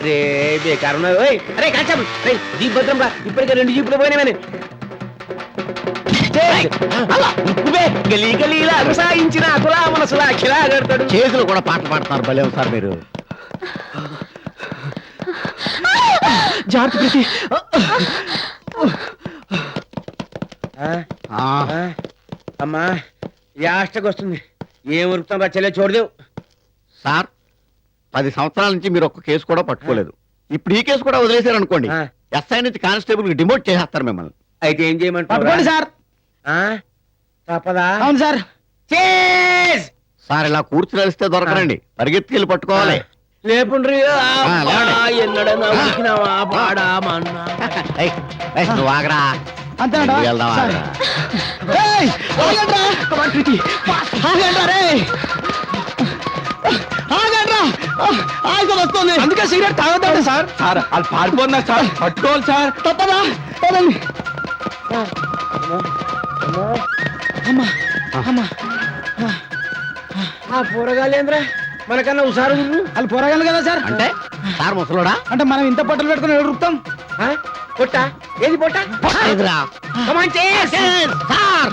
రే బేకారు అరే కాచాం జీప్ భద్రం రా ఇప్పటికే 2 జీపులు పోయినామని గలీ గలీలా అగసాయించిన అకులా మనసులా అఖిలా గడతాడు చేతులు కూడా పాటలు పాడుతున్నారు భలేం సార్ మీరు. జాగ్రత్త ప్రీతి. అమ్మా యాస్టకు వస్తుంది ఏం ఉరుకుతాం రా చెల్లె చూడదేవు సార్ 10 సంవత్సరాల నుంచి మీరు ఒక్క కేసు కూడా పట్టుకోలేదు. ఇప్పుడు ఈ కేసు కూడా వదిలేశారు అనుకోండి, ఎస్ఐ నుంచి కానిస్టేబుల్ కి డిమోట్ చేసేస్తారు మిమ్మల్ని. అయితే ఏం చేయమంటారు సార్? తప్పదా? అవును సార్. సార్ ఇలా కూర్చుని వెళ్తే దొరకరండి, పరిగెత్తుకెళ్ళి పట్టుకోవాలి. లేపుండ్రి లేవండి. ఎన్నడన్నా ఉరికినావా పాడా మన్నా నువ్వు ఆగరా. అంతేనా? వెళ్దాం ఆగరా. వస్తుంది, అందుకే సిగరెట్ తాగొద్దండి సార్. సార్ వాళ్ళు పారిపోతున్నా సార్, పట్టుకోవాలి సార్. తప్పదా? ఆ పోరగాలేంద్రా మనకన్నా ఉసారు వాళ్ళు పోరగాలి కదా సార్. అంటే సార్ ముసలోడా? అంటే మనం ఇంత పొట్టలు పెట్టుకుని ఎడురుతాం. పొట్ట ఏది పొట్ట ఎదురా. సార్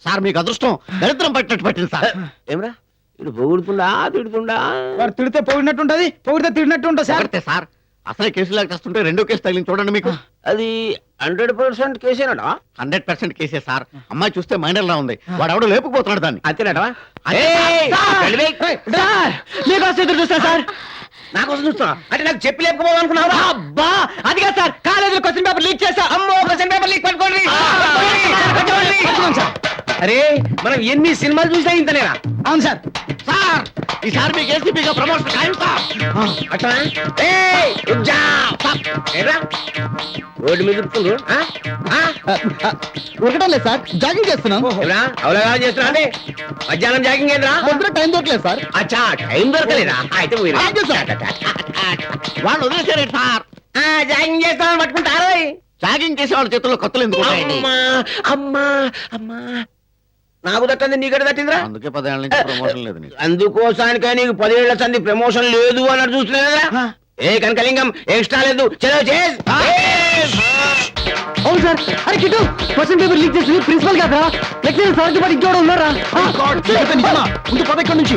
సార్ మీకు అదృష్టం దరిద్రం పట్టినట్టు పట్టింది సార్. ఏమరా ఇటు పొగుడుతుండా తిడుతుండా? వాడు తిడితే పొగిడినట్టు ఉంటది, పొగిడితే తిడినట్టు ఉంటుంది సార్. కరెక్టే సార్. అసలే కేసులాగా తెస్తుంటే 2 కేసు తగిలింది చూడండి మీకు. అది 100% కేసేనట. 100% కేసే సార్. అమ్మాయి చూస్తే మైనర్ లా ఉంది, వాడు ఎవడో లేపుకుపోతున్నాడు దాన్ని. అంతేనట. మీకోసం ఎదురు చూస్తా సార్. నాకోసం చూస్తున్నా అంటే నాకు చెప్పి లేకపోవాలనుకున్నావా? అబ్బా అది కాదు సార్, కాలేజీలో క్వశ్చన్ పేపర్ లీక్ చేసా. అమ్మో క్వశ్చన్ పేపర్ లీక్ పట్టుకోండి. అరే మనం ఎన్ని సినిమాలు చూసినా ఇంతనేనా? అవును సార్. సార్ ఈసారి మీకు ఏసీపీగా ప్రమోషన్ ఖాయం సార్. అట్లా రోడ్డు మీద తిప్పుతుండ్రు. ఉరకడం లేదు సార్, జాగింగ్ చేస్తున్నాం. అవలగా చేస్తున్నా మధ్యాహ్నం జాగింగ్ ఏంద్రా? పొద్దున టైం దొరకలేదు సార్. అచ్చా టైం దొరకలేదా? అయితే వాళ్ళు వదిలేసారు సార్. జాగింగ్ చేస్తామని పట్టుకుంటారు. జాగింగ్ చేసే వాళ్ళ చేతుల్లో కత్తులు ఎందుకు ఉంటాయండి? అమ్మా అమ్మా అమ్మా నాకు దక్కింది నీకడ దట్టిందిరా. అందుకే 10 ఏళ్ల నుంచి ప్రమోషన్ లేదు నీకు. అందుకోసానికే నీకు 10 ఏళ్ల సంది ప్రమోషన్ లేదు అన్నట్టు చూస్తున్నా. ఏ కనకలింగం ఎక్స్ట్రా లేదు. చలో చేస్. అవును సార్. అరే కిట్టు, క్వశ్చన్ పేపర్ లీక్ చేసి ప్రిన్సిపల్ కాదా లెక్చరర్ సార్ తో పాటు ఇంకోడు ఉన్నారా? ముందు పద ఇక్కడి నుంచి.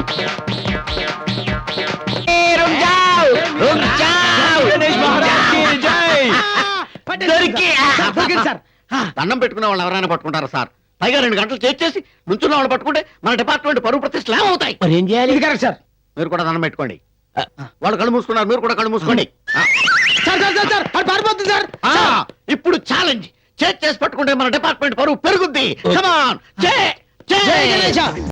దండం పెట్టుకునే వాళ్ళు ఎవరైనా పట్టుకుంటారా సార్? పైగా 2 గంటలు చేసి నుంచున్న వాళ్ళు పట్టుకుంటే మన డిపార్ట్మెంట్ పరువు ప్రతిష్టలు ఏమవుతాయి? మరి ఏం చేయాలి? Correct sir. మీరు కూడా దండం పెట్టుకోండి. వాళ్ళు కళ్ళు మూసుకున్నారు, మీరు కూడా కళ్ళు మూసుకోండి. పారిపోతుంది సార్. ఇప్పుడు ఛాలెంజ్ చేసి పట్టుకుంటే మన డిపార్ట్మెంట్ పరువు పెరుగుద్ది.